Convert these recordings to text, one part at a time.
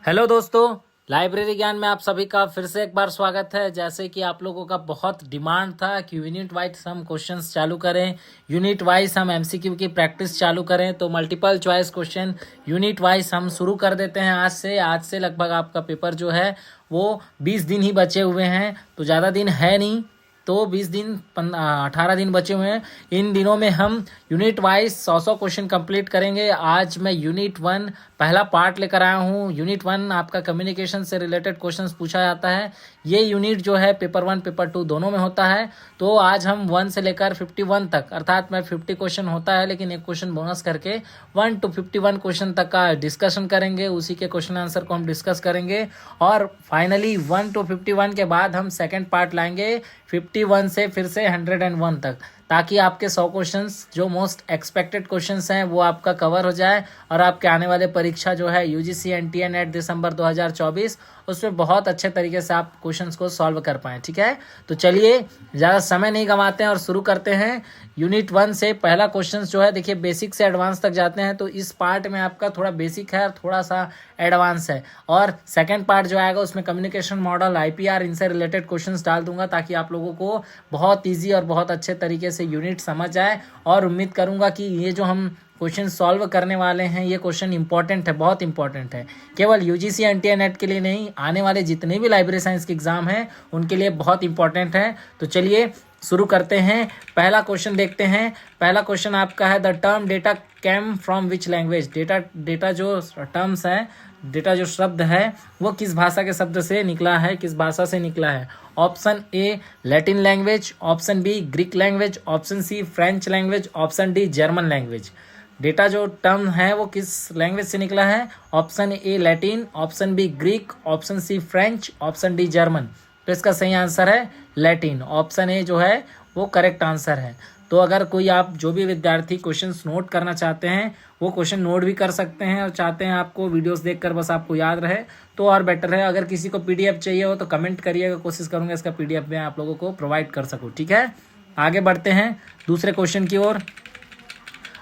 Hello दोस्तों, library ज्ञान में आप सभी का फिर से एक बार स्वागत है। जैसे कि आप लोगों का बहुत डिमांड था कि यूनिट वाइज हम क्वेश्चंस चालू करें, यूनिट वाइज हम एमसीक्यू की प्रैक्टिस चालू करें, तो multiple choice question unit wise हम शुरू कर देते हैं आज से लगभग आपका पेपर जो है वो 20 दिन ही बचे हुए हैं, तो ज़्यादा दिन है नहीं। तो 20 दिन 18 दिन बचे हुए हैं। इन दिनों में हम यूनिट वाइज 100 क्वेश्चन कंप्लीट करेंगे। आज मैं यूनिट 1 पहला पार्ट लेकर आया हूँ। यूनिट 1 आपका कम्युनिकेशन से रिलेटेड क्वेश्चंस पूछा जाता है। ये यूनिट जो है पेपर 1 पेपर 2 दोनों में होता है। तो आज हम 1 से लेकर 51 तक, अर्थात में 50 क्वेश्चन होता है लेकिन एक क्वेश्चन बोनस करके 1 to 51 क्वेश्चन तक का डिस्कशन करेंगे। उसी के क्वेश्चन आंसर को हम डिस्कस करेंगे और फाइनली 1 to 51 के बाद हम सेकेंड पार्ट लाएंगे 51 से फिर से 101 तक, ताकि आपके 100 क्वेश्चंस जो मोस्ट एक्सपेक्टेड क्वेश्चंस हैं वो आपका कवर हो जाए और आपके आने वाले परीक्षा जो है यूजीसी एनटीए नेट दिसंबर 2024 उसमें बहुत अच्छे तरीके से आप क्वेश्चंस को सॉल्व कर पाएँ। ठीक है, तो चलिए ज़्यादा समय नहीं गंवाते हैं और शुरू करते हैं। यूनिट 1 से पहला क्वेश्चन जो है, देखिए बेसिक से एडवांस तक जाते हैं, तो इस पार्ट में आपका थोड़ा बेसिक है और थोड़ा सा एडवांस है, और सेकेंड पार्ट जो आएगा उसमें कम्युनिकेशन मॉडल, आईपीआर, इनसे रिलेटेड क्वेश्चंस डाल दूंगा ताकि आप लोगों को बहुत ईजी और बहुत अच्छे तरीके से यूनिट समझ आए। और उम्मीद करूंगा कि ये जो हम क्वेश्चन सॉल्व करने वाले हैं ये क्वेश्चन इंपॉर्टेंट है, बहुत इंपॉर्टेंट है, केवल यूजीसी एनटीए नेट के लिए नहीं, आने वाले जितने भी लाइब्रेरी साइंस के एग्जाम हैं उनके लिए बहुत इंपॉर्टेंट है। तो चलिए शुरू करते हैं। पहला क्वेश्चन देखते हैं। पहला क्वेश्चन आपका है, the term data came from which language. Data जो टर्म्स है, डेटा जो शब्द है वो किस भाषा के शब्द से निकला है, किस भाषा से निकला है। Option A Latin language, option B Greek language, option C French language, option D German language. Data जो टर्म है वो किस लैंग्वेज से निकला है। Option A Latin, option B Greek, option C French, option D German. तो इसका सही आंसर है लैटिन। ऑप्शन ए जो है वो करेक्ट आंसर है। तो अगर कोई आप जो भी विद्यार्थी क्वेश्चंस नोट करना चाहते हैं वो क्वेश्चन नोट भी कर सकते हैं, और चाहते हैं आपको वीडियोस देखकर बस आपको याद रहे तो और बेटर है। अगर किसी को पीडीएफ चाहिए हो तो कमेंट करिएगा, कोशिश करूंगा इसका पीडीएफ मैं आप लोगों को प्रोवाइड कर सकूँ। ठीक है, आगे बढ़ते हैं दूसरे क्वेश्चन की ओर।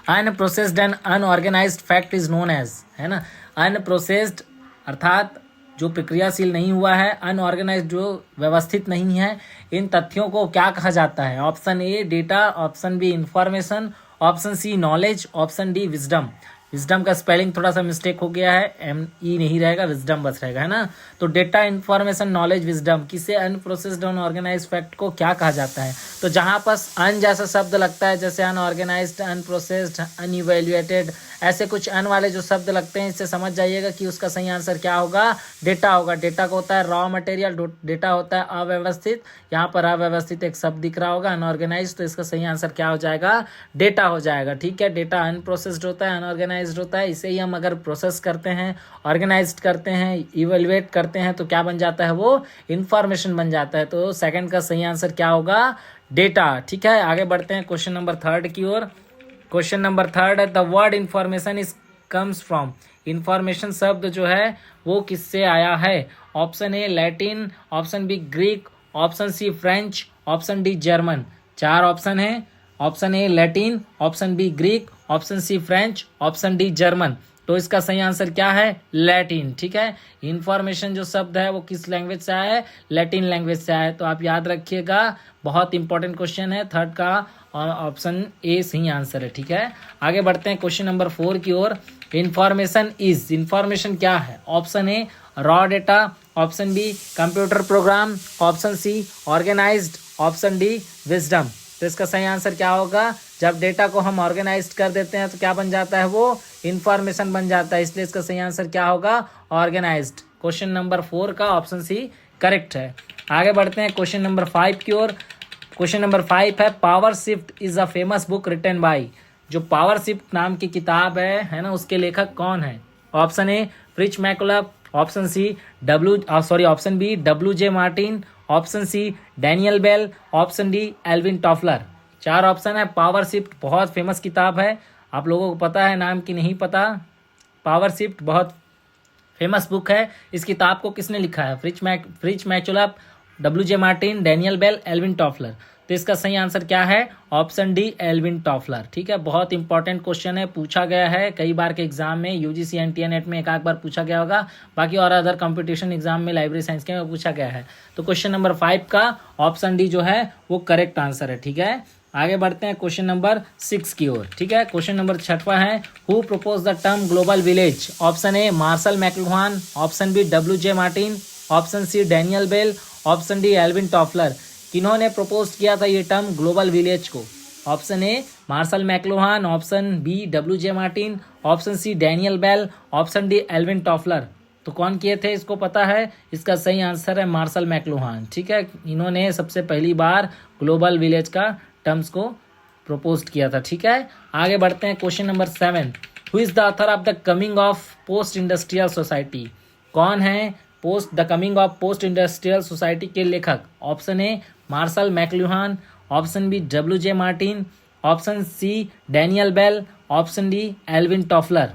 Unprocessed and unorganised fact is known as, है ना। अनप्रोसेस्ड अर्थात जो प्रक्रियाशील नहीं हुआ है, अनऑर्गेनाइज्ड जो व्यवस्थित नहीं है, इन तथ्यों को क्या कहा जाता है। Option A data, option B information, option C knowledge, option D wisdom. Wisdom का स्पेलिंग थोड़ा सा मिस्टेक हो गया है, एम ई नहीं रहेगा, विजडम बस रहेगा, है ना। तो डेटा, इंफॉर्मेशन, नॉलेज, विजडम, किसे अनप्रोसेस्ड अनऑर्गेनाइज्ड फैक्ट को क्या कहा जाता है। तो जहां पर अन जैसा शब्द लगता है, जैसे अनऑर्गेनाइज्ड, अनप्रोसेस्ड, अनइवैल्यूएटेड, ऐसे कुछ अन वाले जो शब्द लगते हैं, इससे समझ जाइएगा कि उसका सही आंसर क्या होगा, डेटा होगा। डेटा को होता है रॉ मटेरियल, डेटा होता है अव्यवस्थित। यहाँ पर अव्यवस्थित एक शब्द दिख रहा होगा, अनऑर्गेनाइज्ड, तो इसका सही आंसर क्या हो जाएगा, डेटा हो जाएगा। ठीक है, डेटा अनप्रोसेस्ड होता है, अनऑर्गेनाइज्ड होता है। इसे ही हम अगर प्रोसेस करते हैं, ऑर्गेनाइज्ड करते हैं, इवेल्युएट करते हैं तो क्या बन जाता है, वो इंफॉर्मेशन बन जाता है। तो सेकंड का सही आंसर क्या होगा, डेटा। ठीक है, आगे बढ़ते हैं क्वेश्चन नंबर 3 की ओर। क्वेश्चन नंबर 3 है, the word information is comes from. Information शब्द जो है वो किससे आया है। Option A Latin, option B Greek, option C French, option D German. 4 option है। Option A Latin, option B Greek, option C French, option D German. तो इसका सही आंसर क्या है, लैटिन। ठीक है, इंफॉर्मेशन जो शब्द है वो किस लैंग्वेज से आया है, लैटिन लैंग्वेज से आया है। तो आप याद रखिएगा, बहुत इंपॉर्टेंट क्वेश्चन है। 3 का और ऑप्शन ए सही आंसर है। ठीक है, आगे बढ़ते हैं क्वेश्चन नंबर 4 की ओर। इंफॉर्मेशन इज, इंफॉर्मेशन क्या है। Option A raw data, option B computer program, option C organised, option D wisdom. तो इसका सही आंसर क्या होगा, जब डेटा को हम ऑर्गेनाइज कर देते हैं तो क्या बन जाता है, वो इंफॉर्मेशन बन जाता है। इसलिए इसका सही आंसर क्या होगा, ऑर्गेनाइज्ड। क्वेश्चन नंबर 4 का ऑप्शन सी करेक्ट है। आगे बढ़ते हैं क्वेश्चन नंबर 5 की ओर। क्वेश्चन नंबर 5 है, power shift is a famous book written by. जो पावर शिफ्ट नाम की किताब है ना, उसके लेखक कौन है। Option A Fritz Machlup, option C option B W J. Martin, option C Daniel Bell, option D Alvin Toffler. 4 option है। पावर शिफ्ट बहुत फेमस किताब है, आप लोगों को पता है नाम की नहीं पता। पावर शिफ्ट बहुत फेमस बुक है। इस किताब को किसने लिखा है, Fritz Machlup, W J. Martin, Daniel Bell, Alvin Toffler. तो इसका सही आंसर क्या है? Option D, Alvin Toffler. ठीक है, बहुत इंपॉर्टेंट क्वेश्चन है, पूछा गया है कई बार के एग्जाम में, यूजीसी एनटीए नेट में एक आध बार पूछा गया होगा, बाकी और अदर कंपटीशन एग्जाम में लाइब्रेरी साइंस के में पूछा गया है। तो क्वेश्चन नंबर 5 का ऑप्शन डी जो है वो करेक्ट आंसर है। ठीक है, आगे बढ़ते हैं क्वेश्चन नंबर 6 की ओर। ठीक है, क्वेश्चन नंबर 6वां है, who propose the term global village? Option A Marshall McLuhan, option B W J. Martin, option C Daniel Bell, option D Alvin Toffler. किन्होंने प्रपोज किया था ये टर्म ग्लोबल विलेज को? Option A Marshall McLuhan, option B W J. Martin, option C Daniel Bell, option D Alvin Toffler. तो कौन किए थे इसको पता है? इसका सही आंसर है मार्शल मैक्लुहान। ठीक है, इन्होंने सबसे पहली बार ग्लोबल विलेज का टर्म्स को प्रपोज किया था। ठीक है, आगे बढ़ते हैं question number 7, who is the author of the coming of post industrial society? कौन है the coming of post industrial society के लेखक? Option A Marshall McLuhan, option B W J. Martin, option C Daniel Bell, option D Alvin Toffler.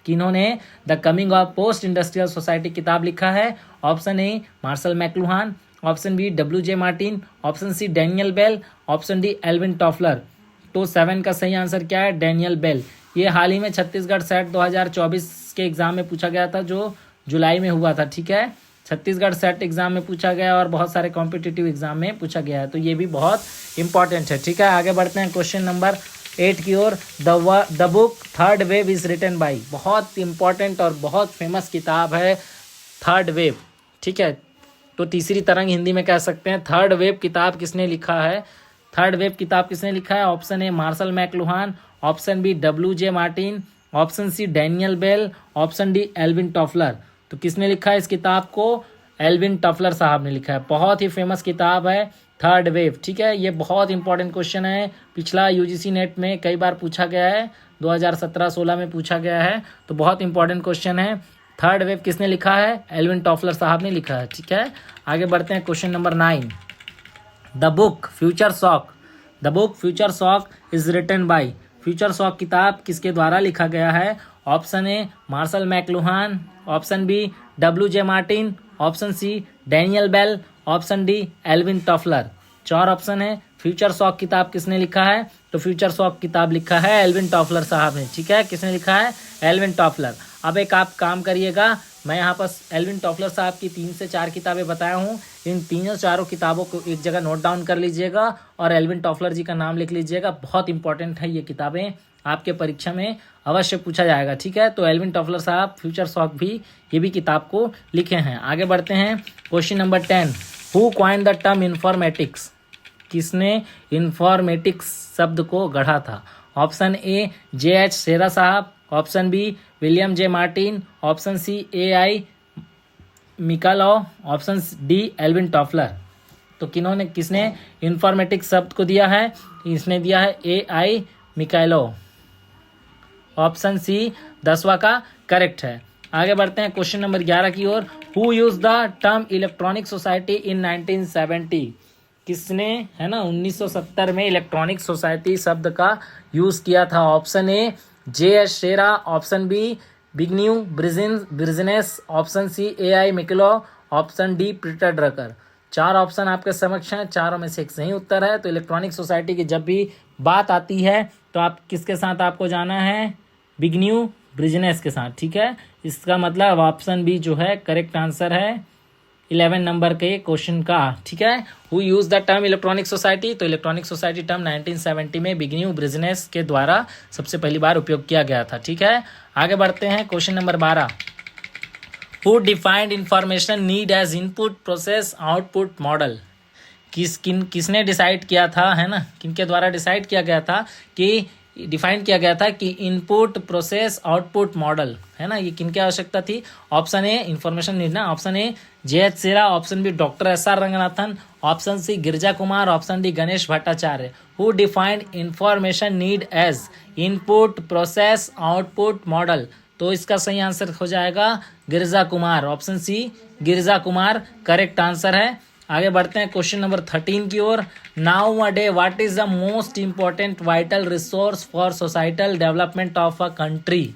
किन्होंने the coming of post industrial society किताब लिखा है? Option A Marshall McLuhan, option B W J. Martin, option C Daniel Bell, option D Alvin Toffler. तो 7 का सही answer क्या है? Daniel Bell. ये हाल ही में छत्तीसगढ़ सेट 2024 के एग्जाम में पूछा गया था, जो जुलाई में हुआ था। ठीक है, छत्तीसगढ़ सेट एग्जाम में पूछा गया और बहुत सारे कॉम्पिटिटिव एग्जाम में पूछा गया है, तो ये भी बहुत इंपॉर्टेंट है। ठीक है, आगे बढ़ते हैं क्वेश्चन नंबर 8 की ओर। The book third wave is written by? बहुत इंपॉर्टेंट और बहुत फेमस किताब है थर्ड वेव। ठीक है, तो तीसरी तरंग हिंदी में कह सकते हैं। थर्ड वेव किताब किसने लिखा है? थर्ड वेव किताब किसने लिखा है? Option A Marshall McLuhan, option B W J. Martin, option C Daniel Bell, option D Alvin Toffler. तो किसने लिखा है इस किताब को? एल्विन टॉफलर साहब ने लिखा है। बहुत ही फेमस किताब है थर्ड वेव। ठीक है, ये बहुत इंपॉर्टेंट क्वेश्चन है, पिछला यूजीसी नेट में कई बार पूछा गया है, 2017-16 में पूछा गया है, तो बहुत इंपॉर्टेंट क्वेश्चन है। थर्ड वेव किसने लिखा है? एल्विन टॉफलर साहब ने लिखा है। ठीक है, आगे बढ़ते हैं question number 9, the book future shock. The book future shock is written by? Future shock किताब किसके द्वारा लिखा गया है? Option A Marshall McLuhan, option B W J. Martin, option C Daniel Bell, option D Alvin Toffler. 4 option है। Future shock किताब किसने लिखा है? तो फ्यूचर शॉक किताब लिखा है एल्विन टॉफलर साहब ने। ठीक है, किसने लिखा है? Alvin Toffler. अब एक आप काम करिएगा, मैं यहाँ पर एल्विन टॉफलर साहब की 3 से 4 किताबें बताया हूँ, इन तीनों चारों किताबों को एक जगह नोट डाउन कर लीजिएगा और एल्विन टॉफलर जी का नाम लिख लीजिएगा। बहुत इंपॉर्टेंट है ये किताबें, आपके परीक्षा में अवश्य पूछा जाएगा। ठीक है, तो एल्विन टॉफलर साहब फ्यूचर शॉक भी ये भी किताब को लिखे हैं। आगे बढ़ते हैं question number 10, who coined the term informatics? किसने इन्फॉर्मेटिक्स शब्द को गढ़ा था? Option A J.H. शेरा साहब, option B William J Martin, option C A.I. Mikhailov, option D Alvin Toffler. तो किसने इन्फॉर्मेटिक्स शब्द को दिया है? इसने दिया है A.I. मिकालो। ऑप्शन सी 10वां का करेक्ट है। आगे बढ़ते हैं क्वेश्चन नंबर 11 की ओर, who use the term electronic society in 1970? किसने, है ना, 1970 में इलेक्ट्रॉनिक सोसाइटी शब्द का यूज किया था? Option A J.H. Shera, option B Zbigniew Brzezinski, option C A.I. Mikhailov, option D Peter Drucker. 4 option आपके समक्ष हैं, चारों में से एक सही उत्तर है। तो इलेक्ट्रॉनिक सोसाइटी की जब भी बात आती है तो आप किसके साथ आपको जाना है? बिग्न्यू ब्रिजनेस के साथ। ठीक है, इसका मतलब ऑप्शन बी जो है करेक्ट आंसर है 11 नंबर के क्वेश्चन का। ठीक है, who use the term electronic society? तो इलेक्ट्रॉनिक सोसाइटी टर्म 1970 में बिग्न्यू ब्रिजनेस के द्वारा सबसे पहली बार उपयोग किया गया था। ठीक है, आगे बढ़ते हैं question number 12, who defined information need as input process output model? किसने डिसाइड किया था, है ना, किनके द्वारा डिसाइड किया गया था कि डिफाइन किया गया था कि इनपुट प्रोसेस आउटपुट मॉडल, है ना, ये किनकी आवश्यकता थी? ऑप्शन ए इंफॉर्मेशन नीड ना, option A J.H. Shera, option B doctor S.R. Ranganathan, option C Girja Kumar, option D Ganesh Bhattacharya. Who defined information need as input process output model? तो इसका सही आंसर हो जाएगा Girja Kumar, option C Girja Kumar correct answer है। आगे बढ़ते हैं क्वेश्चन नंबर 13 की ओर, now a day what is the most important vital resource for societal development of a country?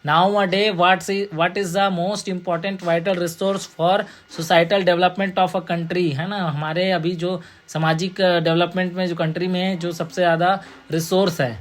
Nowadays, what is the most important vital resource for societal development of a country, है ना. हमारे अभी जो सामाजिक development में जो country में जो सबसे ज़्यादा रिसोर्स है,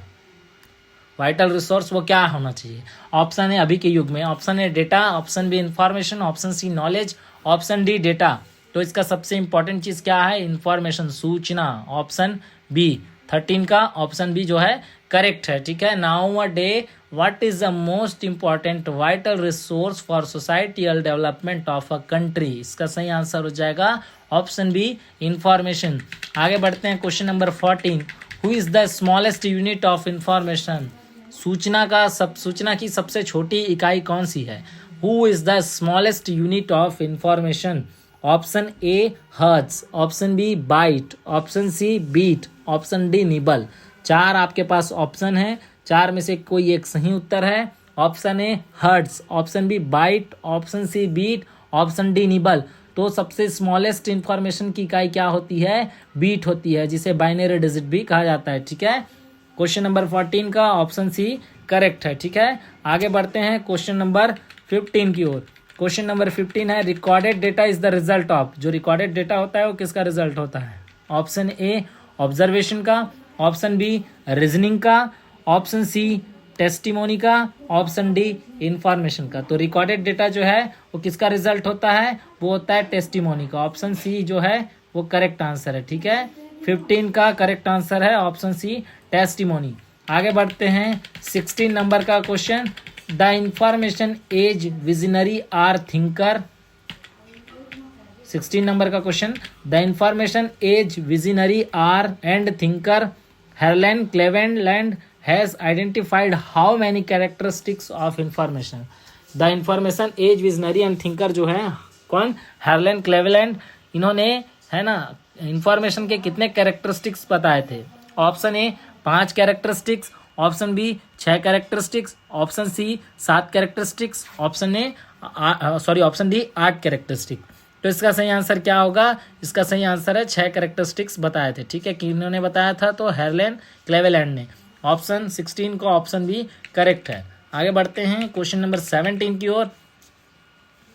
वाइटल रिसोर्स, वो क्या होना चाहिए. ऑप्शन है अभी के युग में, ऑप्शन है data, option B information, option C knowledge, option D data. तो इसका सबसे इंपॉर्टेंट चीज़ क्या है, इंफॉर्मेशन, सूचना. ऑप्शन बी 13 का ऑप्शन बी जो है करेक्ट है. ठीक है. Now a day what is the most important vital resource for societal development of a country. इसका सही आंसर हो जाएगा ऑप्शन बी इंफॉर्मेशन. आगे बढ़ते हैं question number 14. Who is the smallest unit of information. सूचना की सबसे छोटी इकाई कौन सी है. Who is the smallest unit of information. Option A hertz, option B byte, option C bit, option D nibble. 4 आपके पास ऑप्शन है, 4 में से कोई एक सही उत्तर है. Option A hertz, option B byte, option C bit, option D nibble. तो सबसे स्मॉलेस्ट इंफॉर्मेशन की इकाई क्या होती है, बीट होती है, जिसे बाइनरी डिजिट भी कहा जाता है. ठीक है. क्वेश्चन नंबर 14 का ऑप्शन सी करेक्ट है. ठीक है. आगे बढ़ते हैं क्वेश्चन नंबर 15 की ओर. क्वेश्चन नंबर 15 है recorded data is the result of. जो रिकॉर्डेड डेटा होता है वो किसका रिजल्ट होता है. ऑप्शन ए ऑब्जर्वेशन का, ऑप्शन बी रीजनिंग का, ऑप्शन सी टेस्टिमोनी का, ऑप्शन डी इंफॉर्मेशन का. तो रिकॉर्डेड डेटा जो है वो किसका रिजल्ट होता है, वो होता है टेस्टिमोनी का. ऑप्शन सी जो है वो करेक्ट आंसर है. ठीक है. 15 का करेक्ट आंसर है ऑप्शन सी टेस्टिमोनी. आगे बढ़ते हैं 16 नंबर का question. The information age visionary are thinker. 16 number का question. The information age visionary are and thinker Harlan Cleveland has identified how many characteristics of information. The information age visionary and thinker जो है कौन, हेरलैंड क्लेवेलैंड, इन्होंने है ना information के कितने characteristics बताए थे. Option A 5 characteristics, option B 6 characteristics, option C 7 characteristics, option D 8 characteristic. तो इसका सही आंसर क्या होगा, इसका सही आंसर है 6 कैरेक्टरिस्टिक्स बताए थे. ठीक है. किन्होंने बताया था, तो हेरलैंड क्लेवेलैंड ने. ऑप्शन 16 का ऑप्शन बी करेक्ट है. आगे बढ़ते हैं क्वेश्चन नंबर 17 की ओर.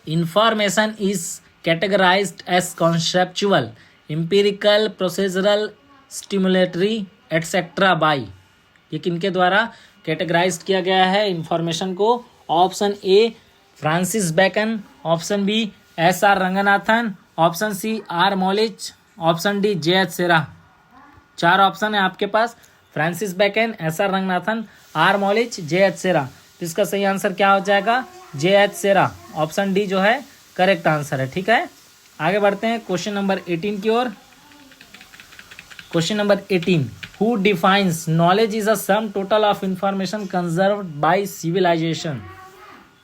Information is categorized as conceptual, empirical, procedural, stimulatory etcetera by. ये किनके द्वारा कैटेगराइज्ड किया गया है इंफॉर्मेशन को. Option A Francis Bacon, option B S R Ranganathan, option C R Mollich, option D J H Shera. 4 option है आपके पास, Francis Bacon, S R Ranganathan, R Mollich, J H Shera. तो इसका सही आंसर क्या हो जाएगा, J H Shera. Option D जो है करेक्ट आंसर है. ठीक है. आगे बढ़ते हैं क्वेश्चन नंबर 18 की ओर. Question number 18. Who defines knowledge is a sum total of information conserved by civilization.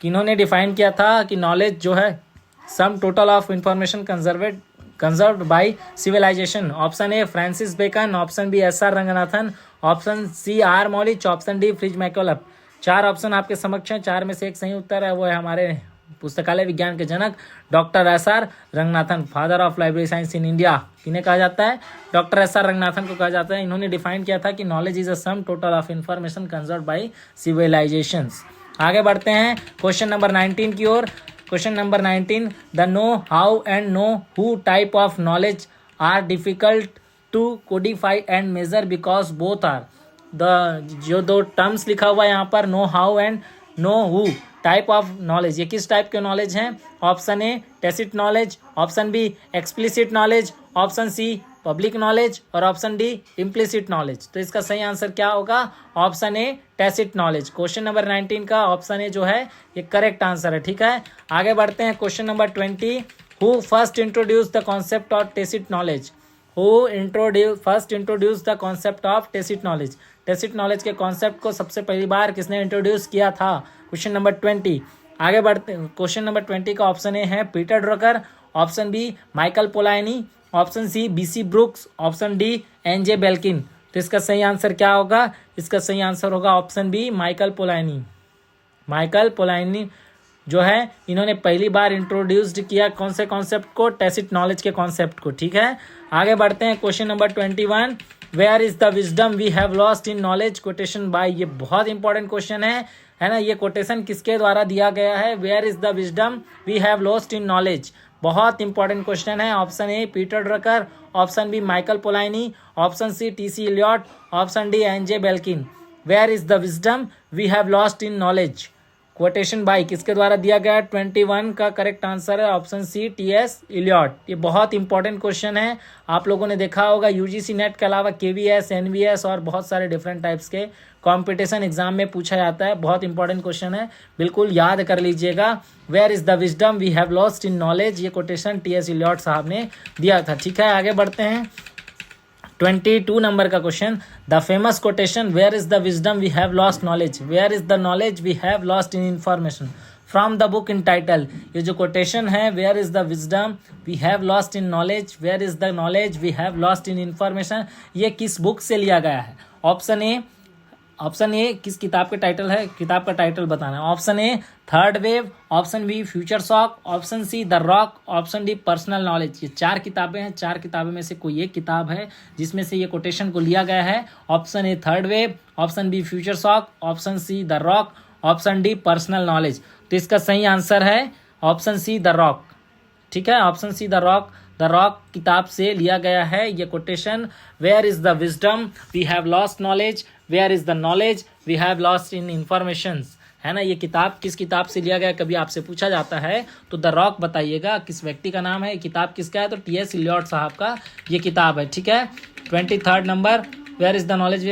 किन्होंने डिफाइन किया था कि नॉलेज जो है sum total of information conserved by civilization. Option A Francis Bacon, option B S R Ranganathan, option C R Mollich, option D Fritz Machlup. 4 option आपके समक्ष हैं, 4 में से एक सही उत्तर है, वो है हमारे पुस्तकालय विज्ञान के जनक doctor S R Ranganathan, father of library science in India. किन्हें कहा जाता है, डॉक्टर एस आर रंगनाथन को कहा जाता है. इन्होंने डिफाइन किया था कि knowledge is a sum total of information conserved by civilizations. आगे बढ़ते हैं क्वेश्चन नंबर 19 की ओर. Question number 19. The know how and know who type of knowledge are difficult to codify and measure because both are. जो 2 terms लिखा हुआ है यहाँ पर, know how and know who type of knowledge, ये किस टाइप के नॉलेज हैं. Option A tacit knowledge, option B explicit knowledge, option C public knowledge और ऑप्शन डी इम्प्लिसिट नॉलेज. तो इसका सही आंसर क्या होगा, option A tacit knowledge. Question number 19 का ऑप्शन ए जो है ये करेक्ट आंसर है. ठीक है. आगे बढ़ते हैं question number 20. Who first introduce the concept of tacit knowledge. First introduce the concept of tacit knowledge. Tacit knowledge के कॉन्सेप्ट को सबसे पहली बार किसने इंट्रोड्यूस किया था. Question number 20. आगे बढ़ते क्वेश्चन नंबर 20 का ऑप्शन ए है Peter Drucker, option B Michael Polanyi, option C B C Brooks, option D N J Belkin. तो इसका सही आंसर क्या होगा, इसका सही आंसर होगा ऑप्शन बी माइकल पोलानी. माइकल पोलानी जो है इन्होंने पहली बार इंट्रोड्यूस्ड किया कौन से कॉन्सेप्ट को, टेसिट नॉलेज के कॉन्सेप्ट को. ठीक है. आगे बढ़ते हैं question number 21. Where is the wisdom we have lost in knowledge, quotation by. ये बहुत इंपॉर्टेंट क्वेश्चन है. है ना। ये कोटेशन किसके द्वारा दिया गया है? Where is the wisdom we have lost in knowledge. बहुत इंपॉर्टेंट क्वेश्चन है। Option A Peter Drucker, option B Michael Polanyi, option C T C Eliot, option D N J Belkin. Where is the wisdom we have lost in knowledge, quotation by किसके द्वारा दिया गया? 21 का correct answer है option C T S Eliot. ये बहुत important question है। आप लोगों ने देखा होगा यूजीसी नेट के अलावा केवीएस, एनवीएस और बहुत सारे डिफरेंट टाइप्स के कंपटीशन एग्जाम में पूछा जाता है। बहुत इंपॉर्टेंट क्वेश्चन है, बिल्कुल याद कर लीजिएगा। Where is the wisdom we have lost in knowledge, ये कोटेशन टीएस इलियट साहब ने दिया था। ठीक है, आगे बढ़ते हैं। 22 नंबर का question, the famous quotation where is the wisdom we have lost knowledge, where is the knowledge we have lost in information from the book in title. ये जो कोटेशन है, where is the wisdom we have lost in knowledge, where is the knowledge we have lost in information, ये किस book से लिया गया है? Option ए किस किताब के टाइटल है? किताब का टाइटल बताना है। Option A third wave, option B future shock, option see the rock, option D personal knowledge. ये 4 किताबें हैं। 4 किताबों में से कोई एक किताब है जिसमें से ये कोटेशन को लिया गया है। Option A third wave, option B future shock, option see the rock, option D personal knowledge. तो इसका सही आंसर है ऑप्शन सी द रॉक। ठीक है, ऑप्शन सी द रॉक किताब से लिया गया है ये quotation. Where is the wisdom we have lost knowledge, where is the knowledge we have lost in information, है ना। ये किताब किस किताब से लिया गया, कभी आपसे पूछा जाता है तो द रॉक बताइएगा किस व्यक्ति का नाम है। किताब किसका है? तो टीएस इलियट साहब का ये किताब है। ठीक है, 23 number, where is the knowledge.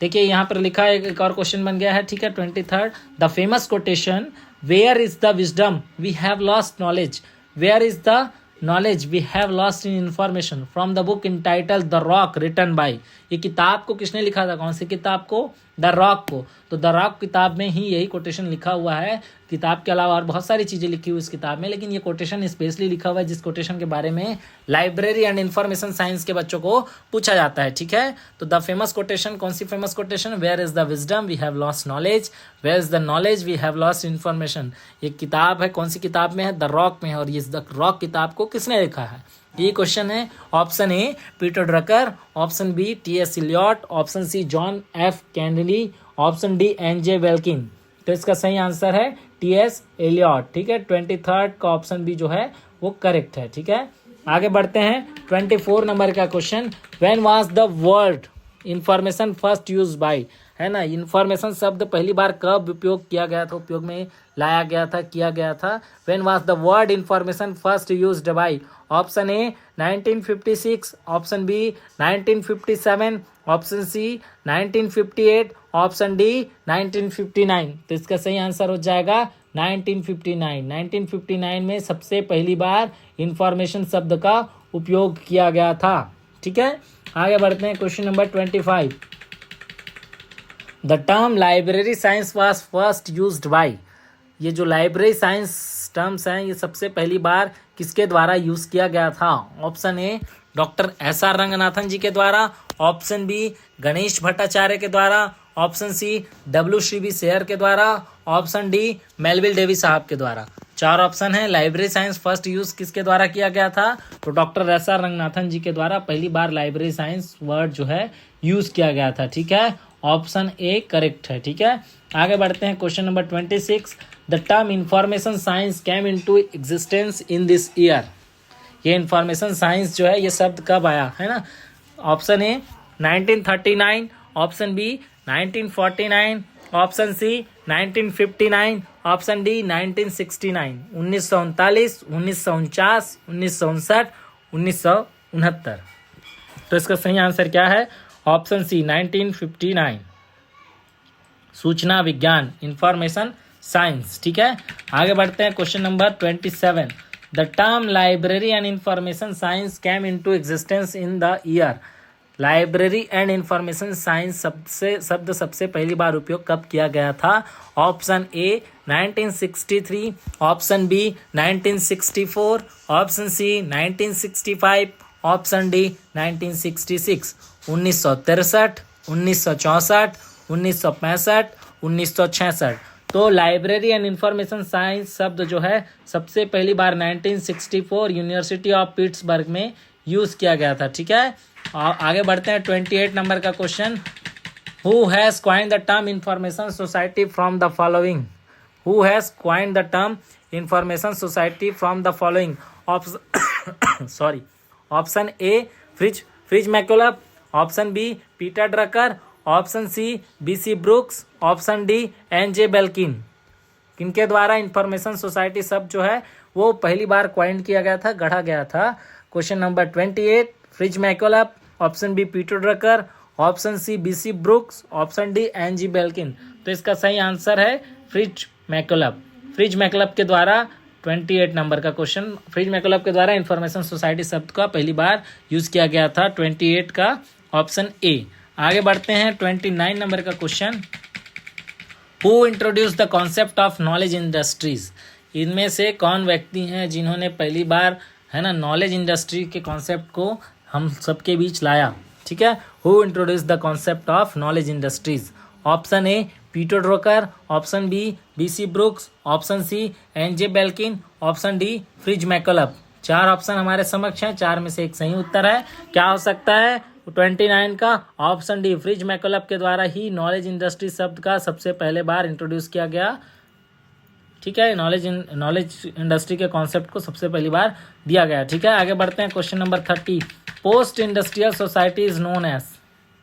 देखिए यहाँ पर लिखा है, एक और क्वेश्चन बन गया है। ठीक है, 23 the famous quotation where is the wisdom we have lost knowledge, where is the knowledge we have lost in information from the book in title The Rock written by. ये किताब को किसने लिखा था? कौन सी किताब को? द रॉक को। तो द रॉक किताब में ही यही कोटेशन लिखा हुआ है। किताब के अलावा और बहुत सारी चीज़ें लिखी हुई इस किताब में, लेकिन ये कोटेशन स्पेशली लिखा हुआ है जिस कोटेशन के बारे में लाइब्रेरी एंड इन्फॉर्मेशन साइंस के बच्चों को पूछा जाता है। ठीक है, तो द फेमस कोटेशन, कौन सी famous quotation? Where is the wisdom we have lost knowledge, where is the knowledge we have lost information. ये किताब है, कौन सी किताब में है? द रॉक में है। और ये द रॉक किताब को किसने लिखा है? ये क्वेश्चन है। Option A Peter Drucker, option B T S Eliot, option C John F Kennedy, option D N J Belkin. तो इसका सही आंसर है टीएस इलियट। ठीक है, 23 का ऑप्शन बी जो है वो करेक्ट है। ठीक है, आगे बढ़ते हैं। 24 नंबर का question, when was the word information first use by, है ना। इंफॉर्मेशन शब्द पहली बार कब उपयोग किया गया था, उपयोग में लाया गया था, किया गया था? When was the word information first used by? Option A 1956, option B 1957, option C 1958, option D 1959। तो इसका सही आंसर हो जाएगा 1959। 1959 में सबसे पहली बार इंफॉर्मेशन शब्द का उपयोग किया गया था। ठीक है, आगे बढ़ते हैं। Question number 25, the term library science was first used bye. ये जो लाइब्रेरी साइंस टर्म्स हैं ये सबसे पहली बार किसके द्वारा यूज किया गया था? Option A doctor S R. Ranganathan ji के द्वारा, ऑप्शन बी गणेश भट्टाचार्य के द्वारा, ऑप्शन सी W.C.B. शेयर के द्वारा, ऑप्शन डी मेलविल डेविस साहब के द्वारा। 4 ऑप्शन है। लाइब्रेरी साइंस फर्स्ट यूज किसके द्वारा किया गया था? तो डॉक्टर एस.आर. रंगनाथन जी के द्वारा पहली बार लाइब्रेरी साइंस वर्ड जो है यूज किया गया था। ठीक है, ऑप्शन ए करेक्ट है। ठीक है, आगे बढ़ते हैं। Question number 26, the term information science came into existence in this year. ये इंफॉर्मेशन साइंस जो है ये शब्द कब आया, है ना। Option A 1939, option B 1949, option C 1959, option D 1969। 1939, 1949, 1959, 1969। तो इसका सही आंसर क्या है? ऑप्शन सी 1959, सूचना विज्ञान, इंफॉर्मेशन साइंस। ठीक है, आगे बढ़ते हैं। Question number 27, the term library and information science came into existence in the year. Library and information science शब्द सबसे पहली बार उपयोग कब किया गया था? Option A 1963, option B 1964, option C 1965, option D 1966। 1963, 1964, 1965, 1966। तो लाइब्रेरी एंड इंफॉर्मेशन साइंस शब्द जो है सबसे पहली बार 1964 यूनिवर्सिटी ऑफ पिट्सबर्ग में यूज किया गया था। ठीक है, आगे बढ़ते हैं। 28 नंबर का question, Who has coined the term information society from the following? Who has coined the term information society from the following? Sorry. Option A, Fridge McCulloch. Option B, Peter Drucker. Option C BC brooks. Option D NJ Belkin. किनके द्वारा information society शब्द जो है वो पहली बार coin किया गया था, गढ़ा गया था? Question number 28, Fritz Machlup. Option B Peter Drucker. Option C BC brooks. Option D NJ Belkin. तो इसका सही आंसर है फ्रिज मैकोलप. फ्रिज मैकोलप के द्वारा 28 नंबर का क्वेश्चन, फ्रिज मैकोलप के द्वारा इंफॉर्मेशन सोसाइटी शब्द का पहली बार यूज किया गया था. 28 का ऑप्शन ए. आगे बढ़ते हैं 29 नंबर का question. Who introduce the concept of knowledge industries? इनमें से कौन व्यक्ति हैं जिन्होंने पहली बार है ना नॉलेज इंडस्ट्री के कॉन्सेप्ट को हम सबके बीच लाया? ठीक है, who introduce the concept of knowledge industries? Option A Peter Drucker. Option B BC brooks. Option C NJ Belkin. Option D Fritz Machlup. 4 option हमारे समक्ष हैं, 4 में से एक सही उत्तर है. क्या हो सकता है? 29 का ऑप्शन डी फ्रिज मैकोलप के द्वारा ही नॉलेज इंडस्ट्री शब्द का सबसे पहले बार इंट्रोड्यूस किया गया. ठीक है, नॉलेज इंडस्ट्री के कॉन्सेप्ट को सबसे पहली बार दिया गया. ठीक है, आगे बढ़ते हैं question number 30. Post industrial society is known as?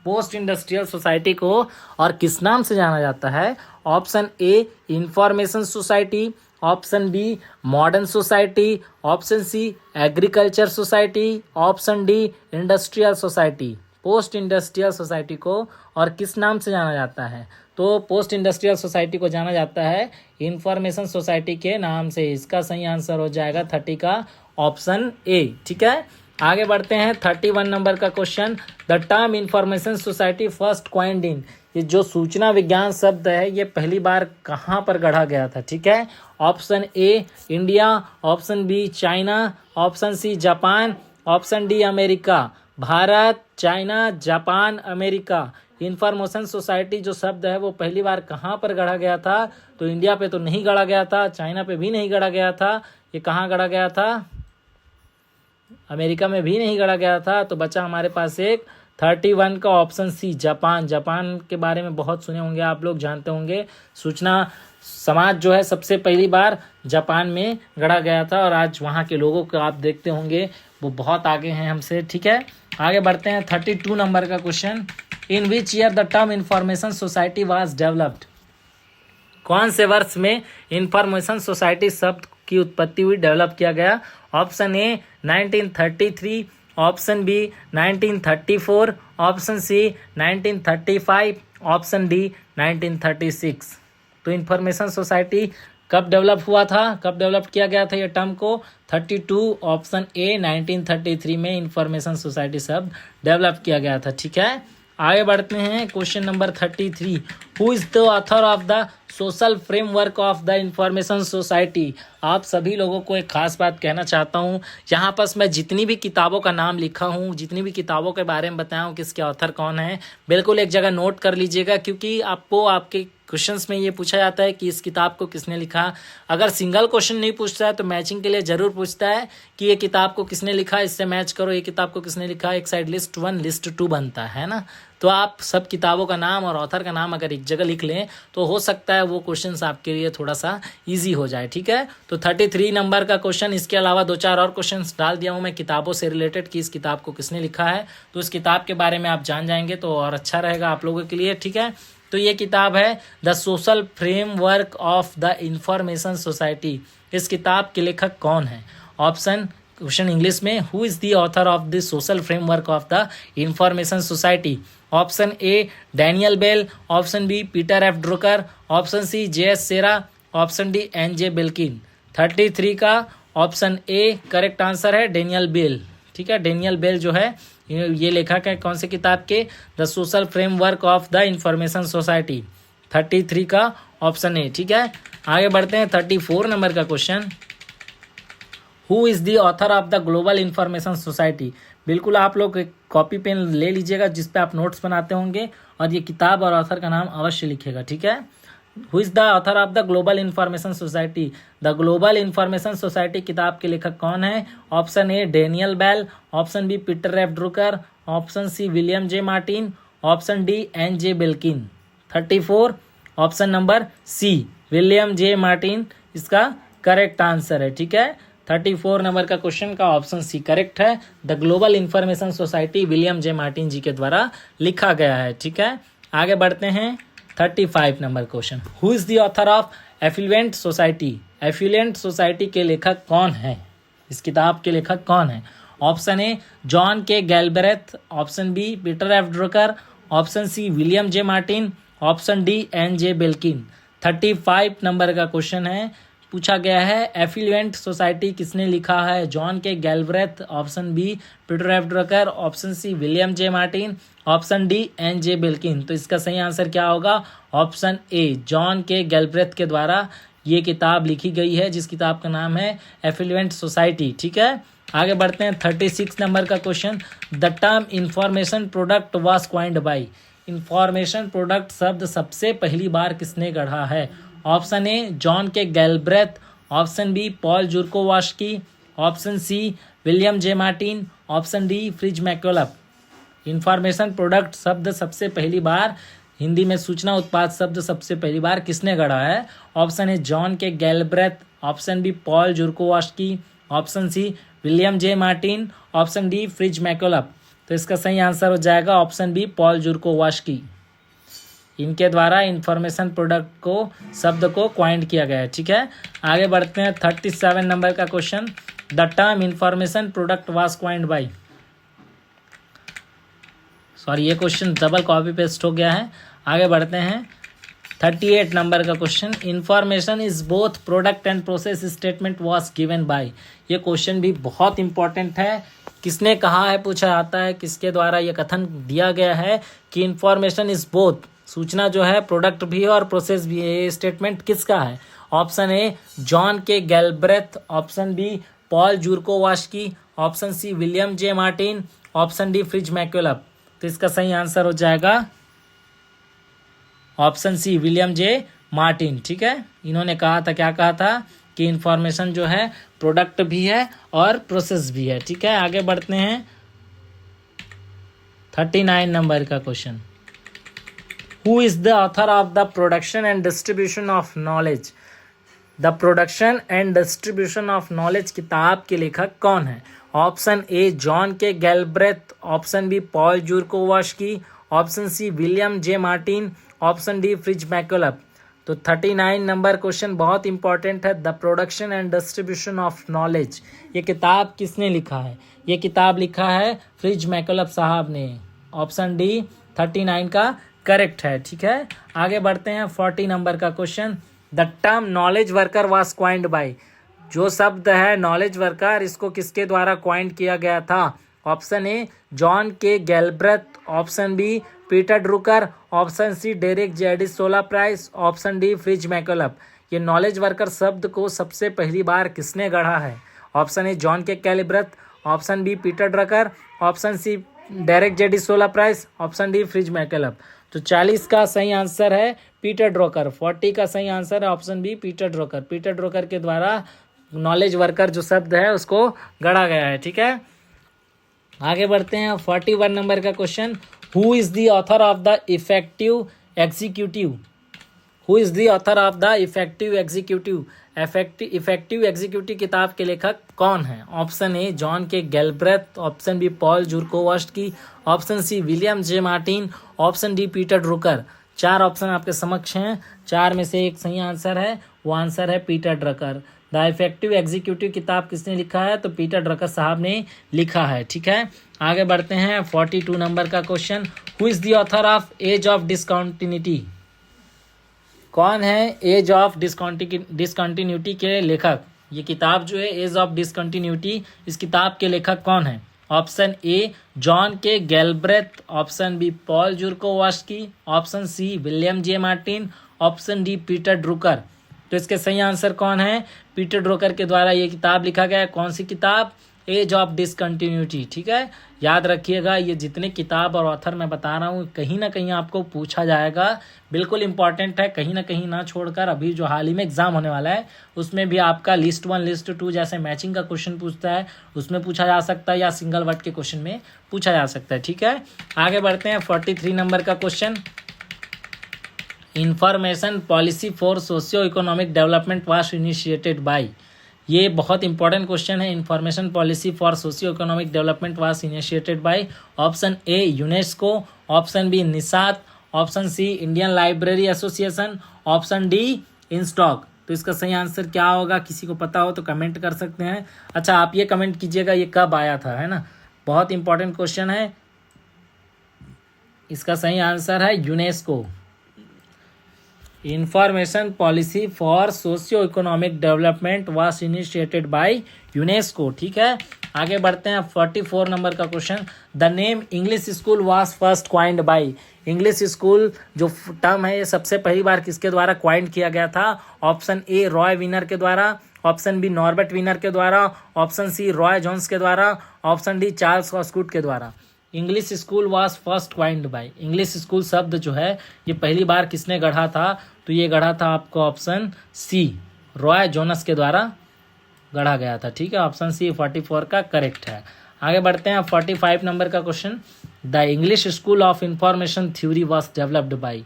Post industrial society को और किस नाम से जाना जाता है? Option A information society. Option B modern society. Option C agriculture society. Option D industrial society. Post industrial society को और किस नाम से जाना जाता है? तो पोस्ट इंडस्ट्रियल सोसाइटी को जाना जाता है इंफॉर्मेशन सोसाइटी के नाम से. इसका सही आंसर हो जाएगा 30 का ऑप्शन ए. ठीक है, आगे बढ़ते हैं 31 नंबर का question. The term information society first coined in? ये जो सूचना विज्ञान शब्द है ये पहली बार कहाँ पर गढ़ा गया था? ठीक है, option A India. Option B China. Option C Japan. Option D America. Bharat, China, Japan, America. Information society जो शब्द है वो पहली बार कहाँ पर गढ़ा गया था? तो इंडिया पे तो नहीं गढ़ा गया था, चाइना पे भी नहीं गढ़ा गया था. ये कहाँ गढ़ा गया था? अमेरिका में भी नहीं गढ़ा गया था. तो बचा हमारे पास एक 31 का ऑप्शन सी जापान. जापान के बारे में बहुत सुने होंगे आप लोग, जानते होंगे. सूचना समाज जो है सबसे पहली बार जापान में गढ़ा गया था और आज वहाँ के लोगों को आप देखते होंगे वो बहुत आगे हैं हमसे. ठीक है, आगे बढ़ते हैं 32 नंबर का question. In which year the term information society was developed? कौन से वर्ष में इंफॉर्मेशन सोसाइटी शब्द की उत्पत्ति हुई, डेवलप किया गया? Option A 1933. Option B 1934. Option C 1935. Option D 1936. तो इंफॉर्मेशन सोसाइटी कब डेवलप हुआ था, कब डेवलप किया गया था ये टर्म को? 32 ऑप्शन ए 1933 में इंफॉर्मेशन सोसाइटी शब्द डेवलप किया गया था. ठीक है, आगे बढ़ते हैं question number 33. Who is the author of the social framework of the information society? आप सभी लोगों को एक खास बात कहना चाहता हूँ. यहाँ पर मैं जितनी भी किताबों का नाम लिखा हूँ, जितनी भी किताबों के बारे में बताया हूँ, किसके ऑथर कौन है, बिल्कुल एक जगह नोट कर लीजिएगा. क्योंकि आपको आपके क्वेश्चंस में ये पूछा जाता है कि इस किताब को किसने लिखा. अगर सिंगल क्वेश्चन नहीं पूछता है तो मैचिंग के लिए ज़रूर पूछता है कि ये किताब को किसने लिखा, इससे मैच करो, ये किताब को किसने लिखा. एक साइड लिस्ट 1 लिस्ट 2 बनता है ना. तो आप सब किताबों का नाम और ऑथर का नाम अगर एक जगह लिख लें तो हो सकता है वो क्वेश्चंस आपके लिए थोड़ा सा इजी हो जाए. ठीक है, तो 33 नंबर का क्वेश्चन. इसके अलावा 2-4 और क्वेश्चंस डाल दिया हूँ मैं किताबों से रिलेटेड कि इस किताब को किसने लिखा है. तो इस किताब के बारे में आप जान जाएंगे तो और अच्छा रहेगा आप लोगों के लिए. ठीक है, तो ये किताब है the social framework of the information society. इस किताब के लेखक कौन है? ऑप्शन क्वेश्चन इंग्लिश में, who is the author of the social framework of the information society? Option A Daniel Bell. Option B Peter F Drucker. Option C JS Shera. Option D NJ Belkin. 33 का option A correct answer है Daniel Bell. ठीक है, Daniel bell जो है ये लेखक है कौन से किताब के? The social framework of the information society. 33 का ऑप्शन ए. ठीक है, आगे बढ़ते हैं 34 नंबर का question. Who is the author of the global information society? बिल्कुल आप लोग एक कॉपी पेन ले लीजिएगा जिस पे आप नोट्स बनाते होंगे और ये किताब और ऑथर का नाम अवश्य लिखिएगा. ठीक है, who is the author of the global information society? The global information society किताब के लेखक कौन है? Option A Daniel Bell. Option B Peter F Drucker. Option C William J Martin. Option D N J Belkin. 34 option number C William J Martin इसका correct answer है। ठीक है, 34 number का क्वेश्चन का ऑप्शन सी करेक्ट है। The global information society William J Martin जी के द्वारा लिखा गया है। ठीक है, आगे बढ़ते हैं 35 number question. Who is the author of affluent society? Affluent society के लेखक कौन है? इस किताब के लेखक कौन है? Option A John K Galbraith, option B Peter F Drucker, option C William J Martin, option D N J Belkin. 35 number का क्वेश्चन है, पूछा गया है एफ्लुएंट सोसाइटी किसने लिखा है? John K Galbraith, option B Peter F Drucker, option C William J Martin, option D N J Belkin. तो इसका सही आंसर क्या होगा? ऑप्शन ए जॉन के गैल्ब्रेथ के द्वारा ये किताब लिखी गई है, जिस किताब का नाम है एफ्लुएंट सोसाइटी। ठीक है, आगे बढ़ते हैं 36 नंबर का question. The term information product was coined by. Information product शब्द सबसे पहली बार किसने गढ़ा है? Option A John K Galbraith, option B Paul Zurkowski, option C William J Martin, option D Fritz Machlup. Information product शब्द सबसे पहली बार, हिंदी में सूचना उत्पाद शब्द सबसे पहली बार किसने गढ़ा है? Option A John K Galbraith, option B Paul Zurkowski, option C William J Martin, option D Fritz Machlup. तो इसका सही आंसर हो जाएगा ऑप्शन बी पॉल जुरकोवास्की। इनके द्वारा इंफॉर्मेशन प्रोडक्ट को शब्द को क्वाइंट किया गया है। ठीक है, आगे बढ़ते हैं 37 नंबर का question. The term information product was coined by. Sorry, ये क्वेश्चन डबल कॉपी पेस्ट हो गया है। आगे बढ़ते हैं 38 नंबर का question. Information is both product and process statement was given by. ये क्वेश्चन भी बहुत इंपॉर्टेंट है। किसने कहा है पूछा जाता है, किसके द्वारा ये कथन दिया गया है कि इंफॉर्मेशन इज बोथ, सूचना जो है प्रोडक्ट भी है और प्रोसेस भी है। ये स्टेटमेंट किसका है? Option A John K Galbraith, option B Paul Zurkowski, option C William J Martin, option D Fritz Machlup. तो इसका सही आंसर हो जाएगा option C William J Martin. ठीक है, इन्होंने कहा था, क्या कहा था कि इंफॉर्मेशन जो है प्रोडक्ट भी है और प्रोसेस भी है। ठीक है, आगे बढ़ते हैं 39 नंबर का question. Who is the author of the production and distribution of knowledge? The production and distribution of knowledge किताब के लेखक कौन है? Option A John K Galbraith, option B Paul Zurkowski, option C William J Martin, option D Fritz Machlup. तो 39 number question बहुत important है। The production and distribution of knowledge, ये किताब किसने लिखा है? ये किताब लिखा है फ्रिज मैक्यूलफ साहब ने। ऑप्शन डी 39 का करेक्ट है। ठीक है, आगे बढ़ते हैं 40 नंबर का question. The term knowledge worker was coined by. जो शब्द है नॉलेज वर्कर, इसको किसके द्वारा क्वाइंट किया गया था? Option A John K Galbraith, option B Peter Drucker, option C Derek J de Solla Price, option D Fritz Machlup. ये नॉलेज वर्कर शब्द को सबसे पहली बार किसने गढ़ा है? Option A John K Galbraith, option B Peter Drucker, option C Derek J de Solla Price, option D Fritz Machlup. तो 40 का सही आंसर है पीटर ड्रकर। 40 का सही आंसर है option B Peter Drucker. Peter Drucker के द्वारा नॉलेज वर्कर जो शब्द है उसको गढ़ा गया है। ठीक है, आगे बढ़ते हैं 41 नंबर का question. Who is the author of the effective executive? Who is the author of the effective executive? Effective executive किताब के लेखक कौन है? Option A John K Galbraith, option B Paul Zurkowski, option C William J Martin, option D Peter Drucker. 4 option आपके समक्ष हैं, 4 में से एक सही आंसर है, वो आंसर है Peter Drucker. The effective executive किताब किसने लिखा है? तो पीटर ड्रकर साहब ने लिखा है। ठीक है, आगे बढ़ते हैं 42 नंबर का question. Who is the author of age of discontinuity? कौन है एज ऑफ डिसकंटिन्यूटी के लेखक? ये किताब जो है एज ऑफ डिसकंटिन्यूटी, इस किताब के लेखक कौन है? Option A John K Galbraith, option B Paul Zurkowski, option C William J Martin, option D Peter Drucker. तो इसके सही आंसर कौन है? पीटर ड्रुकर के द्वारा ये किताब लिखा गया है। कौन सी किताब? Age of discontinuity. ठीक है, याद रखिएगा, ये जितने किताब और ऑथर मैं बता रहा हूँ कहीं ना कहीं आपको पूछा जाएगा, बिल्कुल इंपॉर्टेंट है, कहीं ना कहीं ना छोड़कर। अभी जो हाल ही में एग्जाम होने वाला है उसमें भी आपका लिस्ट 1 लिस्ट 2 जैसे मैचिंग का क्वेश्चन पूछता है उसमें पूछा जा सकता है, या सिंगल वर्ड के क्वेश्चन में पूछा जा सकता है। ठीक है, आगे बढ़ते हैं। 43 नंबर का question, information policy for socio economic development was initiated by. ये बहुत इंपॉर्टेंट क्वेश्चन है। Information policy for socio economic development was initiated by, option A UNESCO, option B NISSAT, option C Indian Library Association, option D INSDOC. तो इसका सही answer क्या होगा, किसी को पता हो तो कमेंट कर सकते हैं। अच्छा, आप ये कमेंट कीजिएगा ये कब आया था, है ना, बहुत इंपॉर्टेंट क्वेश्चन है। इसका सही आंसर है UNESCO, information policy for socio economic development was initiated by UNESCO. ठीक है, आगे बढ़ते हैं। 44 नंबर का question, the name English school was first coined by. English school जो टर्म है ये सबसे पहली बार किसके द्वारा क्वाइंड किया गया था? ऑप्शन ए रॉय विनर के द्वारा, ऑप्शन बी नॉर्बर्ट विनर के द्वारा, ऑप्शन सी रॉय जोन्स के द्वारा, ऑप्शन डी चार्ल्स ऑस्कूट के द्वारा। English school was first coined by, English school शब्द जो है ये पहली बार किसने गढ़ा था? तो ये गढ़ा था आपको ऑप्शन सी रॉय जोनस के द्वारा गढ़ा गया था। ठीक है, ऑप्शन सी 44 का करेक्ट है। आगे बढ़ते हैं। 45 नंबर का question, the English school of information theory was developed by.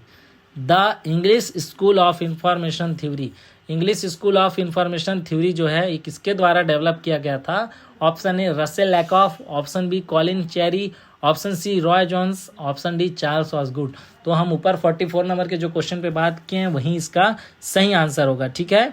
The English school of information theory, English school of information theory जो है ये किसके द्वारा डेवलप किया गया था? Option A Russell Ackoff, option B Colin Cherry, option C Roy Jones, option D Charles Osgood. तो हम ऊपर 44 नंबर के जो क्वेश्चन पे बात किए हैं वही इसका सही आंसर होगा। ठीक है,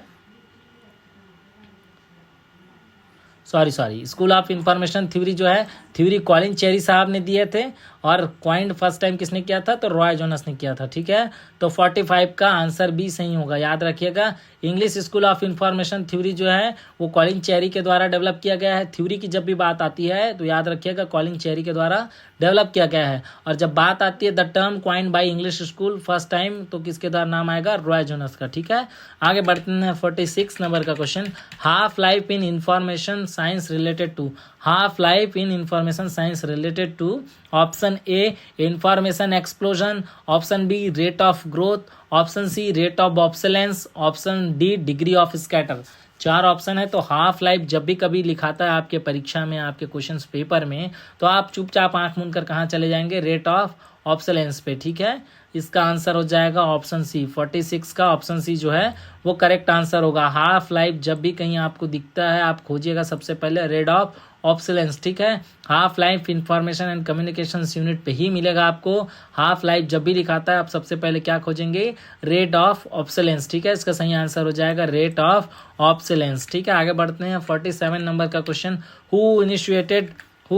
sorry school of information theory जो है थ्योरी कॉलिन चेरी साहब ने दिए थे, और क्वाइंड फर्स्ट टाइम किसने किया था? तो रॉय जोनस ने किया था। ठीक है, तो 45 का आंसर बी सही होगा। याद रखिएगा, English school of information theory जो है वो कॉलिन चेरी के द्वारा डेवलप किया गया है। थ्योरी की जब भी बात आती है तो याद रखिएगा कॉलिन चेरी के द्वारा डेवलप किया गया है, और जब बात आती है the term coined by English school first time तो किसके द्वारा नाम आएगा? रॉय जोनस का। ठीक है, आगे बढ़ते हैं। 46 नंबर का question, half life in information science related to, half life in information science related to, option A information explosion, option B rate of growth, option C rate of obsolescence, option D degree of scatter. 4 option है। तो half life जब भी कभी लिखाता है आपके परीक्षा में, आपके क्वेश्चंस पेपर में, तो आप चुपचाप आंख मूंद कर कहाँ चले जाएंगे? रेट ऑफ ऑब्सोलेंस पे। ठीक है, इसका आंसर हो जाएगा ऑप्शन सी। 46 का ऑप्शन सी जो है वो करेक्ट आंसर होगा। हाफ लाइफ जब भी कहीं आपको दिखता है आप खोजिएगा सबसे पहले रेट ऑफ ऑब्सोलेंस। ठीक है, half life information and communication unit पे ही मिलेगा आपको। हाफ लाइफ जब भी लिखाता है आप सबसे पहले क्या खोजेंगे? Rate of obsolescence. ठीक है, इसका सही आंसर हो जाएगा रेट ऑफ ऑब्सोलेंस। ठीक है, आगे बढ़ते हैं। 47 नंबर का question, who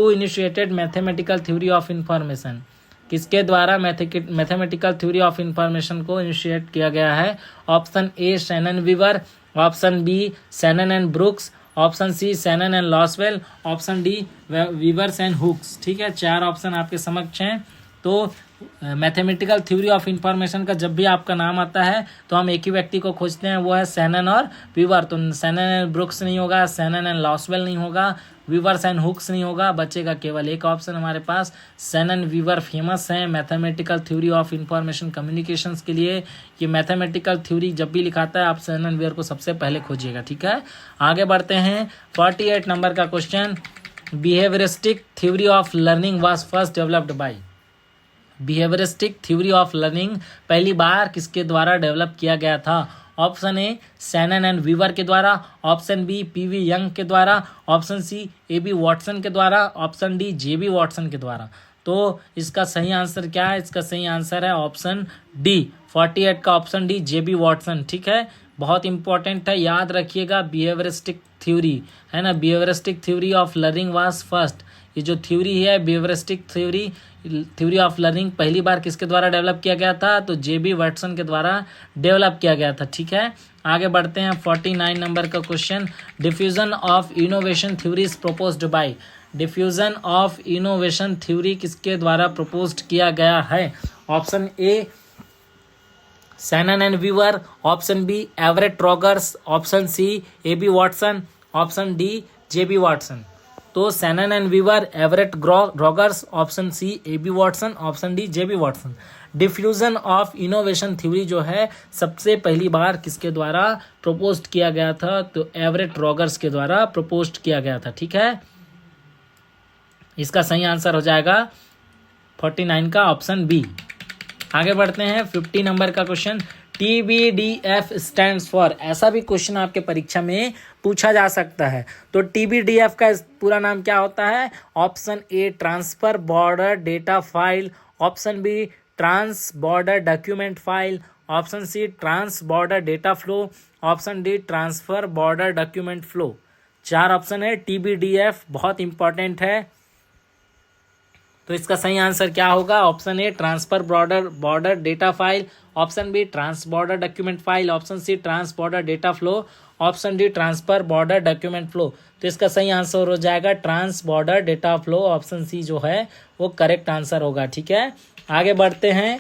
initiated mathematical theory of information, किसके द्वारा मैथमेटिकल थ्योरी ऑफ इंफॉर्मेशन को इनिशिएट किया गया है? Option A Shannon Weaver, option B Shannon and Brookes, option C Shannon and Lasswell, option D Weavers and Hooks. ठीक है, 4 option आपके समक्ष हैं। तो मैथमेटिकल थ्योरी ऑफ इंफॉर्मेशन का जब भी आपका नाम आता है तो हम एक ही व्यक्ति को खोजते हैं, वो है शैनन और वीवर। तो शैनन एंड ब्रुक्स नहीं होगा, शैनन एंड लॉसवेल नहीं होगा, वीवर्स एंड हुक्स नहीं होगा, बचेगा केवल एक ऑप्शन हमारे पास। शैनन वीवर फेमस है mathematical theory of information communications के लिए। ये मैथमेटिकल थ्योरी जब भी लिखाता है आप शैनन वीवर को सबसे पहले खोजिएगा। ठीक है, आगे बढ़ते हैं। 48 नंबर का question, behavioristic theory of learning was first developed by. Behavioristic theory of learning पहली बार किसके द्वारा डेवलप किया गया था? Option A Shannon and Weaver के द्वारा, ऑप्शन बी पीवी यंग के द्वारा, ऑप्शन सी एबी वॉटसन के द्वारा, ऑप्शन डी जेबी वॉटसन के द्वारा। तो इसका सही आंसर क्या है? इसका सही आंसर है ऑप्शन डी। 48 का ऑप्शन डी जेबी वॉटसन। ठीक है, बहुत इंपॉर्टेंट है, याद रखिएगा। बिहेवियरिस्टिक थ्योरी है ना, behaviouristic theory of learning was first. ये जो थ्योरी है बिहेवियरिस्टिक थ्योरी ऑफ लर्निंग पहली बार किसके द्वारा डेवलप किया गया था? तो जेबी वॉटसन के द्वारा डेवलप किया गया था। ठीक है, आगे बढ़ते हैं। 49 नंबर का question, diffusion of innovation theories proposed by. Diffusion of innovation theory किसके द्वारा प्रपोज्ड किया गया है? Option A Shannon and Weaver, option B Everett Rogers, option C A B Watson, option D J B Watson. तो Shannon and Weaver, Everett Rogers, option C A B Watson, option D J B Watson. Diffusion of innovation theory जो है सबसे पहली बार किसके द्वारा propose किया गया था? तो एवरेट रॉगर्स के द्वारा प्रपोज किया गया था। ठीक है, इसका सही आंसर हो जाएगा 49 का ऑप्शन बी। आगे बढ़ते हैं 50 नंबर का क्वेश्चन। TBDF स्टैंड्स फॉर, ऐसा भी क्वेश्चन आपके परीक्षा में पूछा जा सकता है। तो TBDF का पूरा नाम क्या होता है? Option A transfer border data file, option B trans border document file, option C trans border data flow, option D transfer border document flow. 4 option है। TBDF बहुत इंपॉर्टेंट है, तो इसका सही आंसर क्या होगा? Option A transfer border data file, option B trans border document file, option C trans border data flow, option D transfer border document flow. तो इसका सही आंसर हो जाएगा trans border data flow, option C जो है वो correct answer होगा। ठीक है, आगे बढ़ते हैं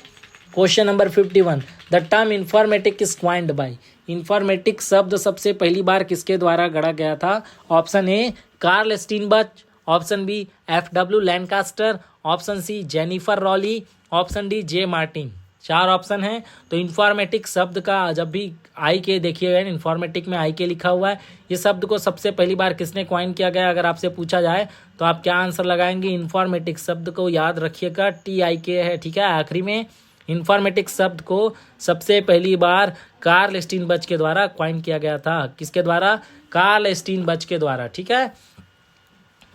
question number 51। The term informatic is coined by, informatic शब्द सबसे पहली बार किसके द्वारा गढ़ा गया था? Option A Karl Steinberg, option B FW Lancaster, option C Jennifer Rowley, option D J Martin. 4 option है। तो इंफॉर्मेटिक शब्द का जब भी आई के देखिएगा, इंफॉर्मेटिक में आई के लिखा हुआ है, ये शब्द को सबसे पहली बार किसने क्वाइन किया गया? अगर आपसे पूछा जाए तो आप क्या आंसर लगाएंगे? इंफॉर्मेटिक शब्द को याद रखिएगा, TIK है। ठीक है, आखिरी में इंफॉर्मेटिक शब्द को सबसे पहली बार कार्ल स्टीनबर्ग के द्वारा क्वाइन किया गया था। किसके द्वारा? कार्ल स्टीनबर्ग के द्वारा। ठीक है,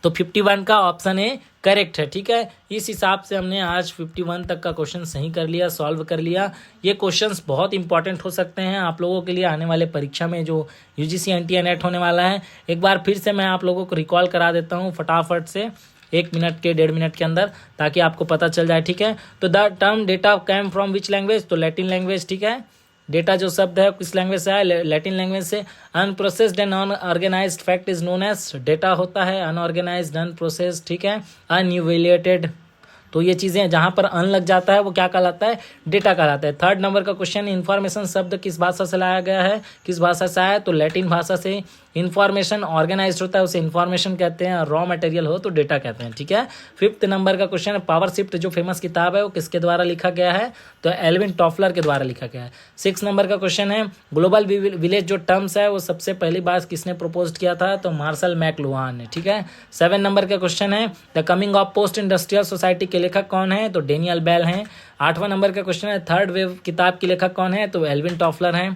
तो 51 का ऑप्शन ए करेक्ट है। ठीक है, इस हिसाब से हमने आज 51 तक का क्वेश्चन सही कर लिया, सॉल्व कर लिया। ये क्वेश्चंस बहुत इंपॉर्टेंट हो सकते हैं आप लोगों के लिए आने वाले परीक्षा में जो UGC NTA नेट होने वाला है। एक बार फिर से मैं आप लोगों को रिकॉल करा देता हूँ फटाफट से, 1 मिनट के 1.5 मिनट के अंदर, ताकि आपको पता चल जाए। ठीक है, तो the term data came from which language? तो लैटिन लैंग्वेज। ठीक है, डेटा जो शब्द है किस लैंग्वेज से आया? लैटिन लैंग्वेज से। Unprocessed and unorganised fact is known as, data होता है अनऑर्गेनाइज्ड, अनप्रोसेस्ड। ठीक है, अनइवैल्यूएटेड, तो ये चीज़ें जहाँ पर अन लग जाता है वो क्या कहलाता है? डेटा कहलाता है। 3rd नंबर का क्वेश्चन, इन्फॉर्मेशन शब्द किस भाषा से लाया गया है? किस भाषा से आया? तो लैटिन भाषा से। इन्फॉर्मेशन ऑर्गेनाइज्ड होता है उसे इन्फॉर्मेशन कहते हैं, रॉ मटेरियल हो तो डेटा कहते हैं। ठीक है, 5th नंबर का क्वेश्चन, पावर शिफ्ट जो फेमस किताब है वो किसके द्वारा लिखा गया है? तो एल्विन टॉफलर के द्वारा लिखा गया है। 6 नंबर का क्वेश्चन है, ग्लोबल विलेज जो टर्म्स है वो सबसे पहली बार किसने प्रपोज किया था? तो मार्शल मैकलुहान ने। ठीक है, 7 नंबर का क्वेश्चन है, the coming of post industrial society के लेखक कौन है? तो डेनियल बेल हैं। 8वां नंबर का क्वेश्चन है, थर्ड वेव किताब के लेखक कौन है? तो एल्विन टॉफलर हैं।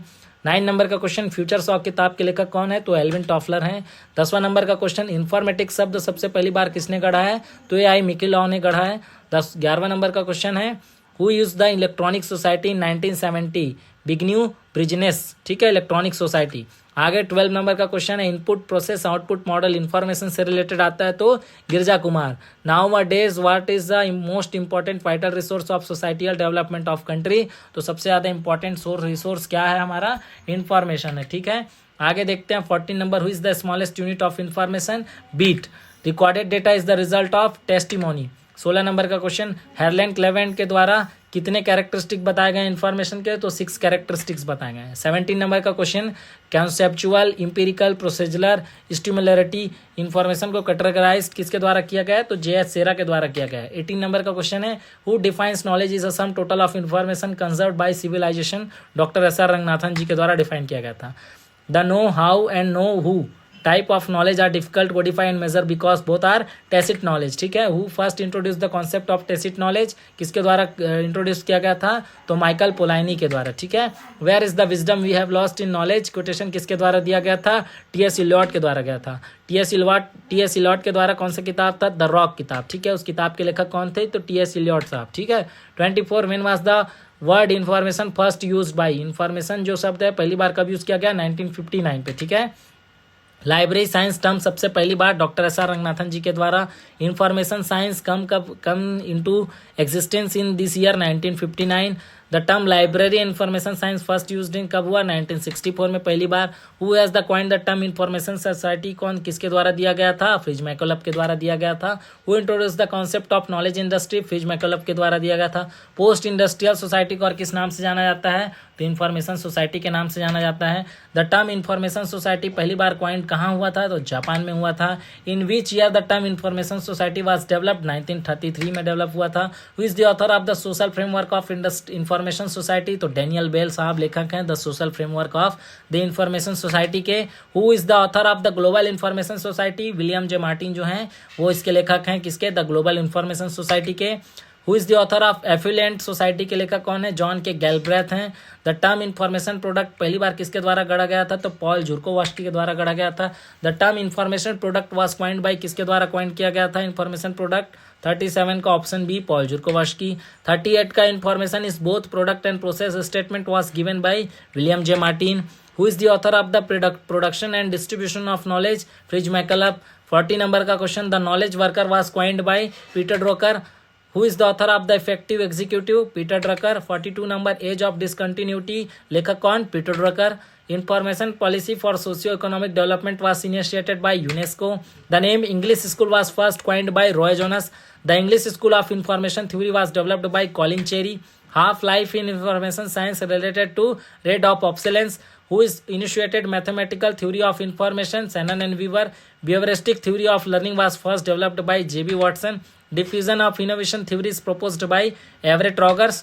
9 नंबर का क्वेश्चन, फ्यूचर्स ऑफ किताब के लेखक कौन है? तो एल्विन टॉफलर हैं। 10वां नंबर का क्वेश्चन, इन्फॉर्मेटिक शब्द सबसे पहली बार किसने गढ़ा है? तो AI मिकी लॉ ने गढ़ा है। 11वां नंबर का क्वेश्चन है, who use the electronic society in 1970? बिग्न्यू ब्रिजनेस। ठीक है, इलेक्ट्रॉनिक सोसाइटी। आगे 12 नंबर का क्वेश्चन है, input process output model information से रिलेटेड आता है तो Girija Kumar. Nowadays what is the most important vital resource of societal development of country? तो सबसे ज़्यादा इंपॉर्टेंट रिसोर्स क्या है हमारा? इंफॉर्मेशन है। ठीक है, आगे देखते हैं 14 number, who is the smallest unit of information? Bit. Recorded data is the result of testimony. 16 number का क्वेश्चन, हेरलैंड क्लेवेंट के द्वारा कितने कैरेक्टरिस्टिक बताए गए इन्फॉर्मेशन के? तो 6 कैरेक्टरिस्टिक्स बताए गए हैं। 17 नंबर का question, conceptual, empirical, procedural, stimulatory information को कैटेगराइज किसके द्वारा किया गया है? तो JH सेरा के द्वारा किया गया है। 18 नंबर का क्वेश्चन है, who defines knowledge is a sum total of information conserved by civilisation? Doctor SR Ranganathan ji के द्वारा डिफाइन किया गया था। The know, how and know who type of knowledge are difficult codify and measure because both are tacit knowledge. ठीक है, who first introduce the concept of tacit knowledge? किसके द्वारा introduce किया गया था? तो माइकल पोलाइनी के द्वारा। ठीक है, where is the wisdom we have lost in knowledge? Quotation किसके द्वारा दिया गया था? TS इलियट के द्वारा गया था। TS इलियट के द्वारा कौन सा किताब था? द रॉक किताब। ठीक है, उस किताब के लेखक कौन थे? तो TS इलियट साहब। ठीक है, 24 when was the word information first use by? Information जो शब्द है पहली बार कब यूज किया गया? 1959 पे। ठीक है, लाइब्रेरी साइंस टर्म सबसे पहली बार डॉक्टर SR रंगनाथन जी के द्वारा। Information science come into existence in this year 1959। The term library information science first used in कब हुआ? 1964 में पहली बार। Who has the coin the term information society? कौन किसके द्वारा दिया गया था? फ्रिज मैकलोप के द्वारा दिया गया था। Who introduce the concept of knowledge industry? Fritz Machlup के द्वारा दिया गया था। पोस्ट इंडस्ट्रियल सोसाइटी को और किस नाम से जाना जाता है? तो इंफॉर्मेशन सोसाइटी के नाम से जाना जाता है। द टर्म इंफॉर्मेशन सोसाइटी पहली बार कॉइन कहाँ हुआ था? तो जापान में हुआ था। In which year the term information society was developed? 1933 में डेवलप हुआ था। Who is the author of the social framework of information society? तो डैनियल बेल साहब लेखक हैं the social framework of the information society के। Who is the author of the global information society? William J Martin जो हैं वो इसके लेखक हैं। किसके? द ग्लोबल इंफॉर्मेशन सोसाइटी के। Who is the author of एफिलिएंट society के लेखक कौन है? जॉन के गैलब्रेथ हैं। द टर्म इंफॉर्मेशन प्रोडक्ट पहली बार किसके द्वारा गढ़ा गया था? तो पॉल जुरकोवास्की के द्वारा गढ़ा गया था। The term information product was coined bye किसके द्वारा कॉइन किया गया था इंफॉर्मेशन प्रोडक्ट? 37 का ऑप्शन बी पॉल जुरकोवास्की। 38 का information is both product and process statement was given by William J Martin. Who is the author of the production and distribution of knowledge? Fritz Machlup. 40 number का question, the knowledge worker was coined by Peter Drucker. Who is the author of the effective executive? Peter Drucker. 42 number, age of discontinuity, लेखक कौन? Peter Drucker. Information policy for socio-economic development was initiated by UNESCO. The name English school was first coined by Roy Jonas. The English School of Information Theory was developed by Colin Cherry. Half-life in information science related to rate of obsolescence. Who is initiated mathematical theory of information? Shannon and Weaver. Behavioristic theory of learning was first developed by J.B. Watson. Diffusion of innovation theory is proposed by Everett Rogers.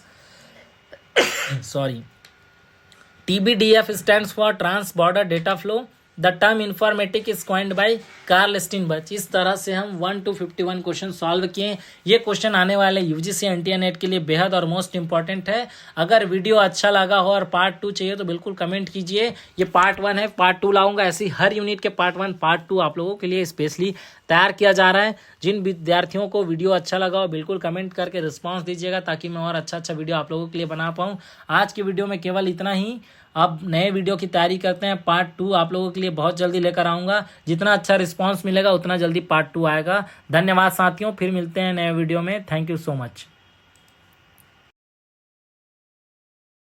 Sorry. TBDF stands for Trans-Border Data Flow. The term informatic is coined by Karl Steinbuch. इस तरह से हम 1 to 51 question solve किए। ये question आने वाले UGC NTA net के लिए बेहद और मोस्ट इंपॉर्टेंट है। अगर वीडियो अच्छा लगा हो और पार्ट 2 चाहिए तो बिल्कुल कमेंट कीजिए। ये पार्ट 1 है, पार्ट 2 लाऊंगा। ऐसी हर यूनिट के पार्ट 1 पार्ट 2 आप लोगों के लिए स्पेशली तैयार किया जा रहा है। जिन विद्यार्थियों को वीडियो अच्छा लगा हो बिल्कुल कमेंट करके रिस्पॉन्स दीजिएगा ताकि मैं और अच्छा वीडियो आप लोगों के लिए बना पाऊँ। आज की वीडियो में केवल इतना ही। अब नए वीडियो की तैयारी करते हैं। पार्ट 2 आप लोगों के लिए बहुत जल्दी लेकर आऊँगा। जितना अच्छा रिस्पांस मिलेगा उतना जल्दी पार्ट 2 आएगा। धन्यवाद साथियों, फिर मिलते हैं नए वीडियो में। Thank you so much.